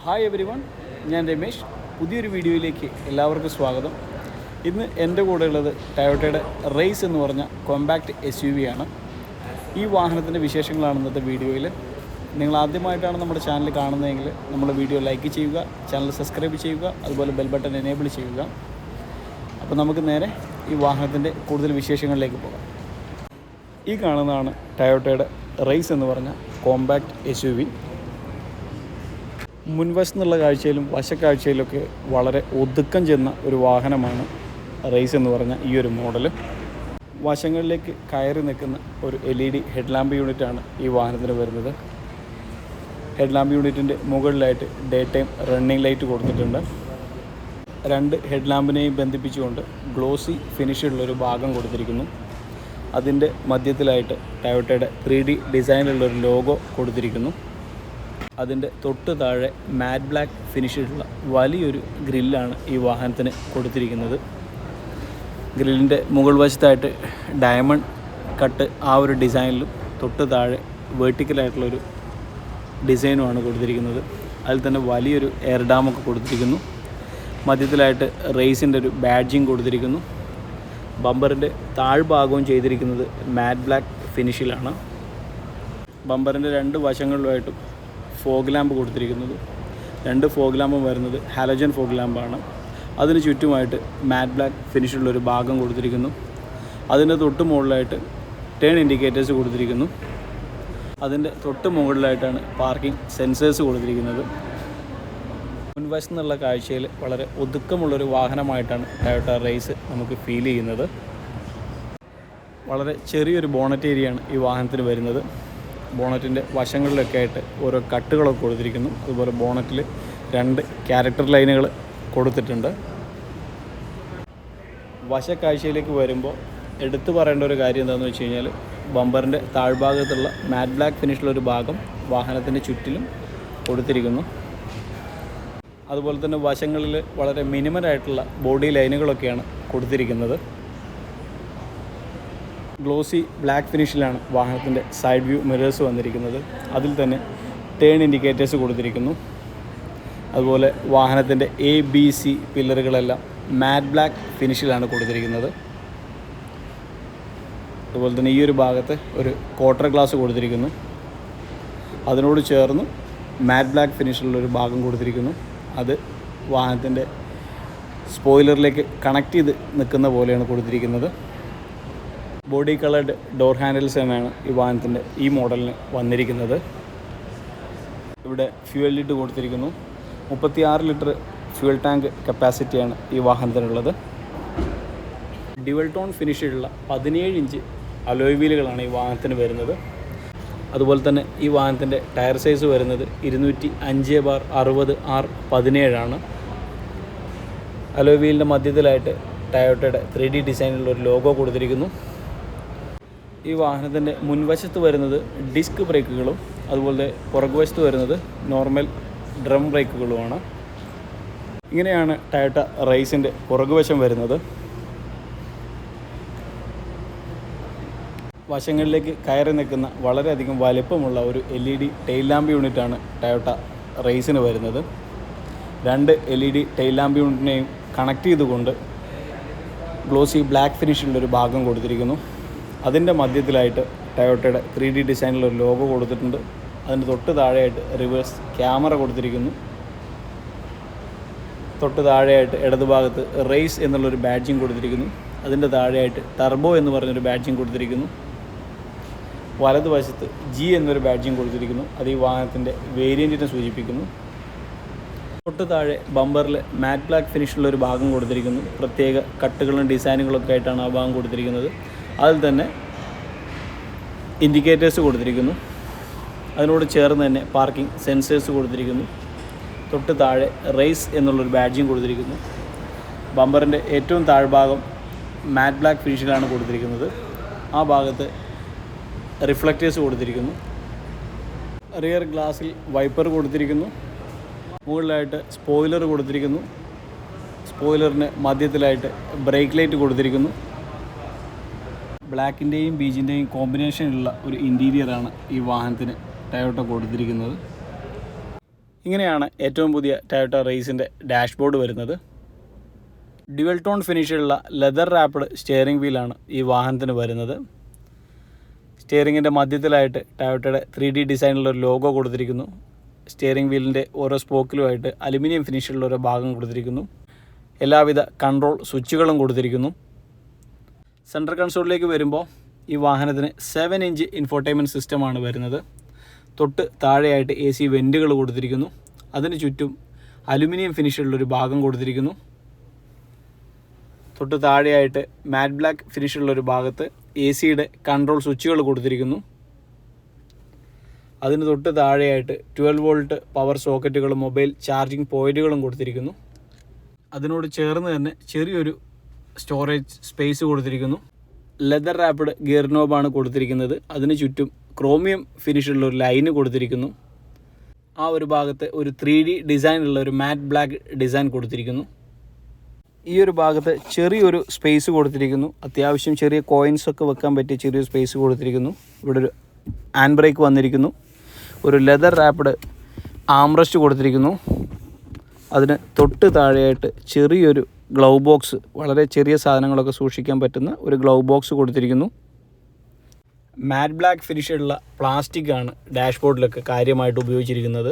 Hi every one, ഞാൻ രമേശ്. പുതിയൊരു വീഡിയോയിലേക്ക് എല്ലാവർക്കും സ്വാഗതം. ഇന്ന് എൻ്റെ കൂടെ ഉള്ളത് ടൊയോട്ടയുടെ റേസ് എന്ന് പറഞ്ഞ കോമ്പാക്റ്റ് SUV ആണ്. ഈ വാഹനത്തിൻ്റെ വിശേഷങ്ങളാണ് ഇന്നത്തെ വീഡിയോയിൽ. നിങ്ങൾ ആദ്യമായിട്ടാണ് നമ്മുടെ ചാനൽ കാണുന്നതെങ്കിൽ നമ്മുടെ വീഡിയോ ലൈക്ക് ചെയ്യുക, ചാനൽ സബ്സ്ക്രൈബ് ചെയ്യുക, അതുപോലെ ബെൽ ബട്ടൺ എനേബിൾ ചെയ്യുക. അപ്പോൾ നമുക്ക് നേരെ ഈ വാഹനത്തിൻ്റെ കൂടുതൽ വിശേഷങ്ങളിലേക്ക് പോകാം. ഈ കാണുന്നതാണ് ടൊയോട്ടയുടെ റേസ് എന്ന് പറഞ്ഞ കോമ്പാക്റ്റ് SUV. മുൻവശത്തുനിന്നുള്ള കാഴ്ചയിലും വശക്കാഴ്ചയിലൊക്കെ വളരെ ഒതുക്കം ചെന്ന ഒരു വാഹനമാണ് റേസ് എന്ന് പറഞ്ഞ ഈ ഒരു മോഡൽ. വശങ്ങളിലേക്ക് കയറി നിൽക്കുന്ന ഒരു LED ഹെഡ്ലാമ്പ് യൂണിറ്റാണ് ഈ വാഹനത്തിന് വരുന്നത്. ഹെഡ്ലാമ്പ് യൂണിറ്റിൻ്റെ മുകളിലായിട്ട് ഡേ ടൈം റണ്ണിംഗ് ലൈറ്റ് കൊടുത്തിട്ടുണ്ട്. രണ്ട് ഹെഡ്ലാമ്പിനെയും ബന്ധിപ്പിച്ചുകൊണ്ട് ഗ്ലോസി ഫിനിഷുള്ളൊരു ഭാഗം കൊടുത്തിരിക്കുന്നു. അതിൻ്റെ മധ്യത്തിലായിട്ട് ടൊയോട്ടയുടെ 3D ഡിസൈനിലുള്ളൊരു ലോഗോ കൊടുത്തിരിക്കുന്നു. അതിൻ്റെ തൊട്ട് താഴെ മാറ്റ് ബ്ലാക്ക് ഫിനിഷിലുള്ള വലിയൊരു ഗ്രില്ലാണ് ഈ വാഹനത്തിന് കൊടുത്തിരിക്കുന്നത്. ഗ്രില്ലിൻ്റെ മുകൾ വശത്തായിട്ട് ഡയമണ്ട് കട്ട് ആ ഒരു ഡിസൈനിലും തൊട്ട് താഴെ വേർട്ടിക്കലായിട്ടുള്ളൊരു ഡിസൈനുമാണ് കൊടുത്തിരിക്കുന്നത്. അതിൽ തന്നെ വലിയൊരു എയർ ഡാമൊക്കെ കൊടുത്തിരിക്കുന്നു. മധ്യത്തിലായിട്ട് റേസിൻ്റെ ഒരു ബാഡ്ജിങ് കൊടുത്തിരിക്കുന്നു. ബമ്പറിൻ്റെ താഴ്ഭാഗവും ചെയ്തിരിക്കുന്നത് മാറ്റ് ബ്ലാക്ക് ഫിനിഷിലാണ്. ബമ്പറിൻ്റെ രണ്ട് വശങ്ങളിലുമായിട്ടും ഫോഗ് ലാമ്പ് കൊടുത്തിരിക്കുന്നത്. രണ്ട് ഫോഗ് ലാമ്പും വരുന്നത് ഹാലജൻ ഫോഗ് ലാമ്പാണ്. അതിന് ചുറ്റുമായിട്ട് മാറ്റ് ബ്ലാക്ക് ഫിനിഷുള്ളൊരു ഭാഗം കൊടുത്തിരിക്കുന്നു. അതിൻ്റെ തൊട്ട് മുകളിലായിട്ട് ടേൺ ഇൻഡിക്കേറ്റേഴ്സ് കൊടുത്തിരിക്കുന്നു. അതിൻ്റെ തൊട്ട് മുകളിലായിട്ടാണ് പാർക്കിംഗ് സെൻസേഴ്സ് കൊടുത്തിരിക്കുന്നത്. മുൻവശത്തു നിന്നുള്ള കാഴ്ചയിൽ വളരെ ഒതുക്കമുള്ളൊരു വാഹനമായിട്ടാണ് ടൊയോട്ട റേസ് നമുക്ക് ഫീൽ ചെയ്യുന്നത്. വളരെ ചെറിയൊരു ബോണറ്റ് ഏരിയയാണ് ഈ വാഹനത്തിന് വരുന്നത്. ബോണറ്റിൻ്റെ വശങ്ങളിലൊക്കെ ആയിട്ട് ഓരോ കട്ടുകളൊക്കെ കൊടുത്തിരിക്കുന്നു. അതുപോലെ ബോണറ്റിൽ രണ്ട് ക്യാരക്ടർ ലൈനുകൾ കൊടുത്തിട്ടുണ്ട്. വശക്കാഴ്ചയിലേക്ക് വരുമ്പോൾ എടുത്തു പറയേണ്ട ഒരു കാര്യം എന്താണെന്ന് വെച്ച് കഴിഞ്ഞാൽ, ബമ്പറിൻ്റെ താഴ്ഭാഗത്തുള്ള മാറ്റ് ബ്ലാക്ക് ഫിനിഷിലൊരു ഭാഗം വാഹനത്തിൻ്റെ ചുറ്റിലും കൊടുത്തിരിക്കുന്നു. അതുപോലെ തന്നെ വശങ്ങളിൽ വളരെ മിനിമലായിട്ടുള്ള ബോഡി ലൈനുകളൊക്കെയാണ് കൊടുത്തിരിക്കുന്നത്. ഗ്ലോസി ബ്ലാക്ക് ഫിനിഷിലാണ് വാഹനത്തിൻ്റെ സൈഡ് വ്യൂ മിറേഴ്സ് വന്നിരിക്കുന്നത്. അതിൽ തന്നെ ടേൺ ഇൻഡിക്കേറ്റേഴ്സ് കൊടുത്തിരിക്കുന്നു. അതുപോലെ വാഹനത്തിൻ്റെ ABC പില്ലറുകളെല്ലാം മാറ്റ് ബ്ലാക്ക് ഫിനിഷിലാണ് കൊടുത്തിരിക്കുന്നത്. അതുപോലെ തന്നെ ഈ ഒരു ഭാഗത്ത് ഒരു ക്വാർട്ടർ ഗ്ലാസ് കൊടുത്തിരിക്കുന്നു. അതിനോട് ചേർന്ന് മാറ്റ് ബ്ലാക്ക് ഫിനിഷിലുള്ളൊരു ഭാഗം കൊടുത്തിരിക്കുന്നു. അത് വാഹനത്തിൻ്റെ സ്പോയിലറിലേക്ക് കണക്ട് ചെയ്ത് നിൽക്കുന്ന പോലെയാണ് കൊടുത്തിരിക്കുന്നത്. ബോഡി കളർഡ് ഡോർ ഹാൻഡിൽസ് തന്നെയാണ് ഈ വാഹനത്തിൻ്റെ ഈ മോഡലിന് വന്നിരിക്കുന്നത്. ഇവിടെ ഫ്യൂവൽ ലിഡ് കൊടുത്തിരിക്കുന്നു. 36 ലിറ്റർ ഫ്യൂവൽ ടാങ്ക് കപ്പാസിറ്റിയാണ് ഈ വാഹനത്തിനുള്ളത്. ഡ്യുവൽ ടോൺ ഫിനിഷിലുള്ള 17 ഇഞ്ച് അലോയ് വീലുകളാണ് ഈ വാഹനത്തിന് വരുന്നത്. അതുപോലെ തന്നെ ഈ വാഹനത്തിൻ്റെ ടയർ സൈസ് വരുന്നത് 205/60R17 ആണ്. അലോയ് വീലിൻ്റെ മധ്യത്തിലായിട്ട് ടൊയോട്ടയുടെ 3D ഡിസൈനിലുള്ളൊരു ലോഗോ കൊടുത്തിരിക്കുന്നു. ഈ വാഹനത്തിൻ്റെ മുൻവശത്ത് വരുന്നത് ഡിസ്ക് ബ്രേക്കുകളും അതുപോലെ പുറകുവശത്ത് വരുന്നത് നോർമൽ ഡ്രം ബ്രേക്കുകളുമാണ്. ഇങ്ങനെയാണ് ടൊയോട്ട റേസിൻ്റെ പുറകുവശം വരുന്നത്. വശങ്ങളിലേക്ക് കയറി നിൽക്കുന്ന വളരെയധികം വലിപ്പമുള്ള ഒരു LED ടെയിൽ ലാമ്പ് യൂണിറ്റാണ് ടൊയോട്ട റേസിന് വരുന്നത്. രണ്ട് LED ടെയിൽ ലാമ്പ് യൂണിറ്റിനെയും കണക്ട് ചെയ്തുകൊണ്ട് ഗ്ലോസി ബ്ലാക്ക് ഫിനിഷിലുള്ളൊരു ഭാഗം കൊടുത്തിരിക്കുന്നു. അതിൻ്റെ മധ്യത്തിലായിട്ട് ടൊയോട്ടയുടെ 3D ഡിസൈനിലൊരു ലോഗോ കൊടുത്തിട്ടുണ്ട്. അതിൻ്റെ തൊട്ട് താഴെയായിട്ട് റിവേഴ്സ് ക്യാമറ കൊടുത്തിരിക്കുന്നു. തൊട്ട് താഴെയായിട്ട് ഇടതുഭാഗത്ത് റേസ് എന്നുള്ളൊരു ബാഡ്ജിങ് കൊടുത്തിരിക്കുന്നു. അതിൻ്റെ താഴെയായിട്ട് ടർബോ എന്ന് പറഞ്ഞൊരു ബാഡ്ജിങ് കൊടുത്തിരിക്കുന്നു. വലതുവശത്ത് G എന്നൊരു ബാഡ്ജിങ് കൊടുത്തിരിക്കുന്നു. അത് ഈ വാഹനത്തിൻ്റെ വേരിയൻറ്റിനെ സൂചിപ്പിക്കുന്നു. തൊട്ട് താഴെ ബമ്പറിൽ മാറ്റ് ബ്ലാക്ക് ഫിനിഷുള്ളൊരു ഭാഗം കൊടുത്തിരിക്കുന്നു. പ്രത്യേക കട്ടുകളും ഡിസൈനുകളൊക്കെ ആയിട്ടാണ് ആ ഭാഗം കൊടുത്തിരിക്കുന്നത്. അതിൽ തന്നെ ഇൻഡിക്കേറ്റേഴ്സ് കൊടുത്തിരിക്കുന്നു. അതിനോട് ചേർന്ന് തന്നെ പാർക്കിംഗ് സെൻസേഴ്സ് കൊടുത്തിരിക്കുന്നു. തൊട്ട് താഴെ റേസ് എന്നുള്ളൊരു ബാഡ്ജിങ് കൊടുത്തിരിക്കുന്നു. ബമ്പറിൻ്റെ ഏറ്റവും താഴ്ഭാഗം മാറ്റ് ബ്ലാക്ക് ഫിനിഷിലാണ് കൊടുത്തിരിക്കുന്നത്. ആ ഭാഗത്ത് റിഫ്ലക്റ്റേഴ്സ് കൊടുത്തിരിക്കുന്നു. റിയർ ഗ്ലാസിൽ വൈപ്പർ കൊടുത്തിരിക്കുന്നു. മുകളിലായിട്ട് സ്പോയിലർ കൊടുത്തിരിക്കുന്നു. സ്പോയിലറിന് മധ്യത്തിലായിട്ട് ബ്രേക്ക് ലൈറ്റ് കൊടുത്തിരിക്കുന്നു. ബ്ലാക്കിൻ്റെയും ബീജിൻ്റെയും കോമ്പിനേഷനുള്ള ഒരു ഇൻറ്റീരിയറാണ് ഈ വാഹനത്തിന് ടൊയോട്ട കൊടുത്തിരിക്കുന്നത്. ഇങ്ങനെയാണ് ഏറ്റവും പുതിയ ടൊയോട്ട റേസിൻ്റെ ഡാഷ്ബോർഡ് വരുന്നത്. ഡ്യുവൽ ടോൺ ഫിനിഷിലുള്ള ലെതർ റാപ്ഡ് സ്റ്റിയറിംഗ് വീലാണ് ഈ വാഹനത്തിന് വരുന്നത്. സ്റ്റിയറിങ്ങിൻ്റെ മധ്യത്തിലായിട്ട് ടൊയോട്ടയുടെ 3D ഡിസൈനിലുള്ള ഒരു ലോഗോ കൊടുത്തിരിക്കുന്നു. സ്റ്റിയറിംഗ് വീലിൻ്റെ ഓരോ സ്പോക്കിലുമായിട്ട് അലുമിനിയം ഫിനിഷിലുള്ള ഒരു ഭാഗം കൊടുത്തിരിക്കുന്നു. എല്ലാവിധ കൺട്രോൾ സ്വിച്ചുകളും കൊടുത്തിരിക്കുന്നു. സെൻട്രൽ കൺസോളിലേക്ക് വരുമ്പോൾ ഈ വാഹനത്തിന് 7 ഇഞ്ച് ഇൻഫോർടൈൻമെൻറ്റ് സിസ്റ്റമാണ് വരുന്നത്. തൊട്ട് താഴെയായിട്ട് AC വെൻറ്റുകൾ കൊടുത്തിരിക്കുന്നു. അതിന് ചുറ്റും അലുമിനിയം ഫിനിഷുള്ളൊരു ഭാഗം കൊടുത്തിരിക്കുന്നു. തൊട്ട് താഴെയായിട്ട് മാറ്റ് ബ്ലാക്ക് ഫിനിഷുള്ളൊരു ഭാഗത്ത് AC-യുടെ കൺട്രോൾ സ്വിച്ചുകൾ കൊടുത്തിരിക്കുന്നു. അതിന് തൊട്ട് താഴെയായിട്ട് 12 വോൾട്ട് പവർ സോക്കറ്റുകളും മൊബൈൽ ചാർജിങ് പോയിൻറ്റുകളും കൊടുത്തിരിക്കുന്നു. അതിനോട് ചേർന്ന് തന്നെ ചെറിയൊരു സ്റ്റോറേജ് സ്പേസ് കൊടുത്തിരിക്കുന്നു. ലെതർ റാപ്ഡ് ഗിയർ നോബാണ് കൊടുത്തിരിക്കുന്നത്. അതിന് ചുറ്റും ക്രോമിയം ഫിനിഷുള്ള ഒരു ലൈന് കൊടുത്തിരിക്കുന്നു. ആ ഒരു ഭാഗത്ത് ഒരു 3D ഡിസൈനുള്ള ഒരു മാറ്റ് ബ്ലാക്ക് ഡിസൈൻ കൊടുത്തിരിക്കുന്നു. ഈ ഒരു ഭാഗത്ത് ചെറിയൊരു സ്പേസ് കൊടുത്തിരിക്കുന്നു. അത്യാവശ്യം ചെറിയ കോയിൻസൊക്കെ വെക്കാൻ പറ്റിയ ചെറിയൊരു സ്പേസ് കൊടുത്തിരിക്കുന്നു. ഇവിടെ ഒരു ഹാൻഡ് ബ്രേക്ക് വന്നിരിക്കുന്നു. ഒരു ലെതർ റാപ്ഡ് ആംറസ്റ്റ് കൊടുത്തിരിക്കുന്നു. അതിന് തൊട്ട് താഴെയായിട്ട് ചെറിയൊരു ഗ്ലൗ ബോക്സ്, വളരെ ചെറിയ സാധനങ്ങളൊക്കെ സൂക്ഷിക്കാൻ പറ്റുന്ന ഒരു ഗ്ലൗ ബോക്സ് കൊടുത്തിരിക്കുന്നു. മാറ്റ് ബ്ലാക്ക് ഫിനിഷുള്ള പ്ലാസ്റ്റിക്കാണ് ഡാഷ്ബോർഡിലൊക്കെ കാര്യമായിട്ട് ഉപയോഗിച്ചിരിക്കുന്നത്.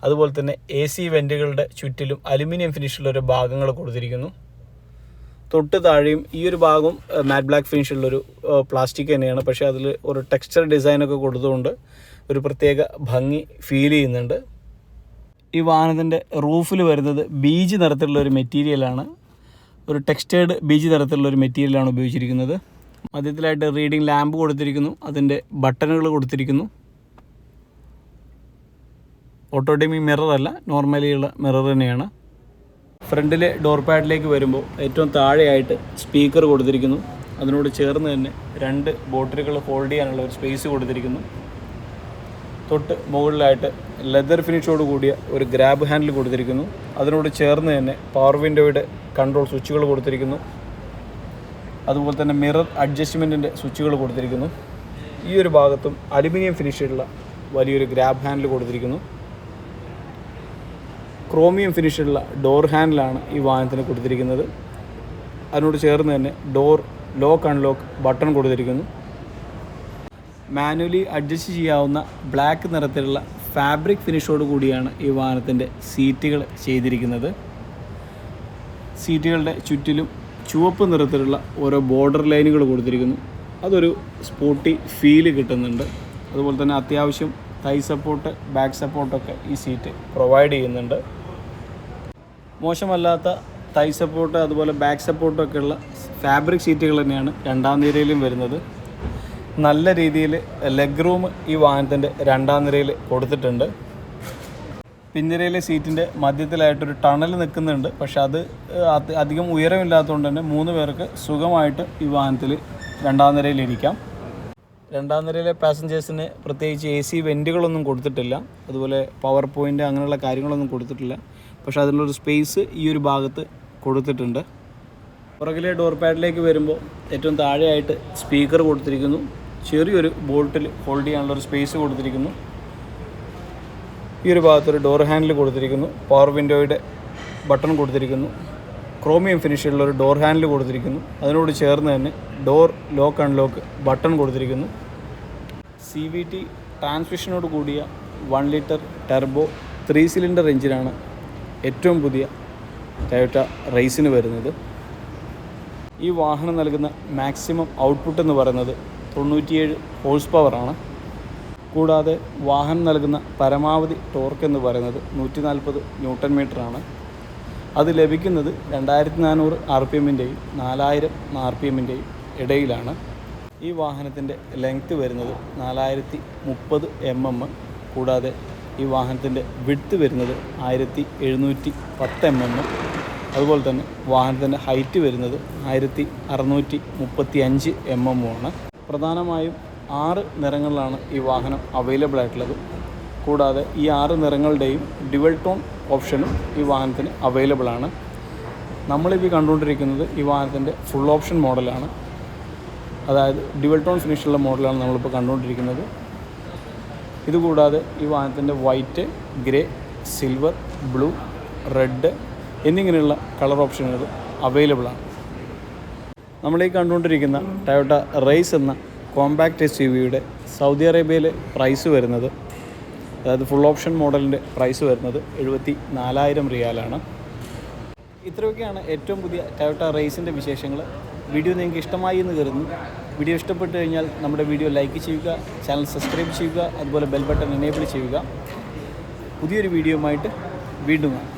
അതുപോലെ തന്നെ AC വെൻറ്റുകളുടെ ചുറ്റിലും അലുമിനിയം ഫിനിഷുള്ളൊരു ഭാഗങ്ങൾ കൊടുത്തിരിക്കുന്നു. തൊട്ട് താഴെയും ഈ ഒരു ഭാഗം മാറ്റ് ബ്ലാക്ക് ഫിനിഷുള്ളൊരു പ്ലാസ്റ്റിക് തന്നെയാണ്. പക്ഷേ അതിൽ ഒരു ടെക്സ്ചർ ഡിസൈനൊക്കെ കൊടുത്തുകൊണ്ട് ഒരു പ്രത്യേക ഭംഗി ഫീൽ ചെയ്യുന്നുണ്ട്. ഈ വാഹനത്തിൻ്റെ റൂഫിൽ വരുന്നത് ബീജ് നിറത്തിലുള്ള ഒരു മെറ്റീരിയലാണ്. ഒരു ടെക്സ്റ്റേർഡ് ബീജ് നിറത്തിലുള്ള ഒരു മെറ്റീരിയലാണ് ഉപയോഗിച്ചിരിക്കുന്നത്. മധ്യത്തിലായിട്ട് റീഡിംഗ് ലാമ്പ് കൊടുത്തിരിക്കുന്നു. അതിൻ്റെ ബട്ടണുകൾ കൊടുത്തിരിക്കുന്നു. ഓട്ടോഡിമിങ് മിറർ അല്ല, നോർമലിയുള്ള മിറർ തന്നെയാണ്. ഫ്രണ്ടിലെ ഡോർ പാഡിലേക്ക് വരുമ്പോൾ ഏറ്റവും താഴെയായിട്ട് സ്പീക്കർ കൊടുത്തിരിക്കുന്നു. അതിനോട് ചേർന്ന് തന്നെ 2 ബോട്ടിലുകൾ ഹോൾഡ് ചെയ്യാനുള്ള ഒരു സ്പേസ് കൊടുത്തിരിക്കുന്നു. തൊട്ട് മുകളിലായിട്ട് ലെതർ ഫിനിഷോട് കൂടിയ ഒരു ഗ്രാബ് ഹാൻഡിൽ കൊടുത്തിരിക്കുന്നു. അതിനോട് ചേർന്ന് തന്നെ പവർ വിൻഡോയുടെ കൺട്രോൾ സ്വിച്ചുകൾ കൊടുത്തിരിക്കുന്നു. അതുപോലെ തന്നെ മിറർ അഡ്ജസ്റ്റ്മെൻറ്റിൻ്റെ സ്വിച്ചുകൾ കൊടുത്തിരിക്കുന്നു. ഈ ഒരു ഭാഗത്തും അലുമിനിയം ഫിനിഷുള്ള വലിയൊരു ഗ്രാബ് ഹാൻഡിൽ കൊടുത്തിരിക്കുന്നു. ക്രോമിയം ഫിനിഷുള്ള ഡോർ ഹാൻഡിലാണ് ഈ വാഹനത്തിന് കൊടുത്തിരിക്കുന്നത്. അതിനോട് ചേർന്ന് തന്നെ ഡോർ ലോക്ക് അൺലോക്ക് ബട്ടൺ കൊടുത്തിരിക്കുന്നു. മാനുവലി അഡ്ജസ്റ്റ് ചെയ്യാവുന്ന ബ്ലാക്ക് നിറത്തിലുള്ള ഫാബ്രിക് ഫിനിഷോട് കൂടിയാണ് ഈ വാഹനത്തിൻ്റെ സീറ്റുകൾ ചെയ്തിരിക്കുന്നത്. സീറ്റുകളുടെ ചുറ്റിലും ചുവപ്പ് നിറത്തിലുള്ള ഓരോ ബോർഡർ ലൈനുകൾ കൊടുത്തിരിക്കുന്നു. അതൊരു സ്പോർട്ടി ഫീല് കിട്ടുന്നുണ്ട്. അതുപോലെ തന്നെ അത്യാവശ്യം തൈ സപ്പോർട്ട്, ബാക്ക് സപ്പോർട്ടൊക്കെ ഈ സീറ്റ് പ്രൊവൈഡ് ചെയ്യുന്നുണ്ട്. മോശമല്ലാത്ത തൈ സപ്പോർട്ട് അതുപോലെ ബാക്ക് സപ്പോർട്ടൊക്കെ ഉള്ള ഫാബ്രിക് സീറ്റുകൾ തന്നെയാണ് രണ്ടാം നിരയിലും വരുന്നത്. നല്ല രീതിയിൽ ലെഗ് റൂം ഈ വാഹനത്തിൻ്റെ രണ്ടാം നിരയിൽ കൊടുത്തിട്ടുണ്ട്. പിൻനിരയിലെ സീറ്റിൻ്റെ മധ്യത്തിലായിട്ടൊരു ടണൽ നിൽക്കുന്നുണ്ട്. പക്ഷെ അത് അധികം ഉയരമില്ലാത്തതുകൊണ്ട് തന്നെ 3 പേർക്ക് സുഖമായിട്ട് ഈ വാഹനത്തിൽ രണ്ടാം നിരയിലിരിക്കാം. രണ്ടാം നിരയിലെ പാസഞ്ചേഴ്സിന് പ്രത്യേകിച്ച് AC വെൻറ്റുകളൊന്നും കൊടുത്തിട്ടില്ല. അതുപോലെ പവർ പോയിൻ്റ് അങ്ങനെയുള്ള കാര്യങ്ങളൊന്നും കൊടുത്തിട്ടില്ല. പക്ഷേ അതിനുള്ളൊരു സ്പേസ് ഈ ഒരു ഭാഗത്ത് കൊടുത്തിട്ടുണ്ട്. പുറകിലെ ഡോർ പാഡിലേക്ക് വരുമ്പോൾ ഏറ്റവും താഴെയായിട്ട് സ്പീക്കർ കൊടുത്തിരിക്കുന്നു. ചെറിയൊരു ബോട്ടിൽ ഹോൾഡ് ചെയ്യാനുള്ളൊരു സ്പേസ് കൊടുത്തിരിക്കുന്നു. ഈ ഒരു ഭാഗത്തൊരു ഡോർ ഹാൻഡിൽ കൊടുത്തിരിക്കുന്നു. പവർ വിൻഡോയുടെ ബട്ടൺ കൊടുത്തിരിക്കുന്നു. ക്രോമിയം ഫിനിഷുള്ളൊരു ഡോർ ഹാൻഡിൽ കൊടുത്തിരിക്കുന്നു. അതിനോട് ചേർന്ന് തന്നെ ഡോർ ലോക്ക് അൺലോക്ക് ബട്ടൺ കൊടുത്തിരിക്കുന്നു. CVT ട്രാൻസ്മിഷനോട് കൂടിയ 1 ലിറ്റർ ടർബോ 3 സിലിണ്ടർ എഞ്ചിനാണ് ഏറ്റവും പുതിയ ടൊയോട്ട റേസിന് വരുന്നത്. ഈ വാഹനം നൽകുന്ന മാക്സിമം ഔട്ട്പുട്ട് എന്ന് പറയുന്നത് 97 ഹോഴ്സ് പവറാണ്. കൂടാതെ വാഹനം നൽകുന്ന പരമാവധി ടോർക്ക് എന്ന് പറയുന്നത് 140 ന്യൂട്ടൺ മീറ്ററാണ്. അത് ലഭിക്കുന്നത് 2400 RPM-ൻ്റെയും 4000 RPM-ൻ്റെയും ഇടയിലാണ്. ഈ വാഹനത്തിൻ്റെ ലെങ്ത്ത് വരുന്നത് 4030 mm. കൂടാതെ ഈ വാഹനത്തിൻ്റെ വിഡ്ത്ത് വരുന്നത് 1710 mm. അതുപോലെ തന്നെ വാഹനത്തിൻ്റെ ഹൈറ്റ് വരുന്നത് 1635 mm. പ്രധാനമായും 6 നിറങ്ങളിലാണ് ഈ വാഹനം അവൈലബിൾ ആയിട്ടുള്ളത്. കൂടാതെ ഈ 6 നിറങ്ങളുടെയും ഡ്യുവൽ ടോൺ ഓപ്ഷനും ഈ വാഹനത്തിന് അവൈലബിൾ ആണ്. നമ്മളിപ്പോൾ കണ്ടുകൊണ്ടിരിക്കുന്നത് ഈ വാഹനത്തിൻ്റെ ഫുൾ ഓപ്ഷൻ മോഡലാണ്. അതായത് ഡ്യുവൽ ടോൺ ഫിനിഷുള്ള മോഡലാണ് നമ്മളിപ്പോൾ കണ്ടുകൊണ്ടിരിക്കുന്നത്. ഇതുകൂടാതെ ഈ വാഹനത്തിൻ്റെ white, grey, silver, blue, red എന്നിങ്ങനെയുള്ള കളർ ഓപ്ഷനുകൾ അവൈലബിളാണ്. നമ്മളീ കണ്ടുകൊണ്ടിരിക്കുന്ന ടൊയോട്ട റേസ് എന്ന കോമ്പാക്റ്റ് SUVയുടെ സൗദി അറേബ്യയിലെ പ്രൈസ് വരുന്നത്, അതായത് ഫുൾ ഓപ്ഷൻ മോഡലിൻ്റെ പ്രൈസ് വരുന്നത് 74,000 റിയാലാണ്. ഇത്രയൊക്കെയാണ് ഏറ്റവും പുതിയ ടൊയോട്ട റേസിൻ്റെ വിശേഷങ്ങൾ. വീഡിയോ നിങ്ങൾക്ക് ഇഷ്ടമായി എന്ന് കരുതുന്നു. വീഡിയോ ഇഷ്ടപ്പെട്ടു കഴിഞ്ഞാൽ നമ്മുടെ വീഡിയോ ലൈക്ക് ചെയ്യുക, ചാനൽ സബ്സ്ക്രൈബ് ചെയ്യുക, അതുപോലെ ബെൽ ബട്ടൺ എനേബിൾ ചെയ്യുക. പുതിയൊരു വീഡിയോയുമായിട്ട് വീണ്ടും കാണാം.